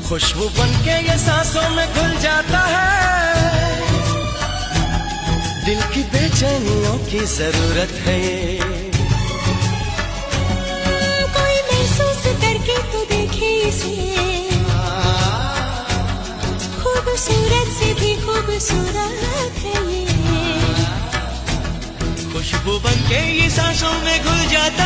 खुशबू बनके ये सांसों में घुल जाता है, दिल की बेचैनियों की जरूरत है ये। कोई महसूस करके तो देखे इसे, खूबसूरत से भी खूबसूरत है ये। खुशबू बनके ये सांसों में घुल जाता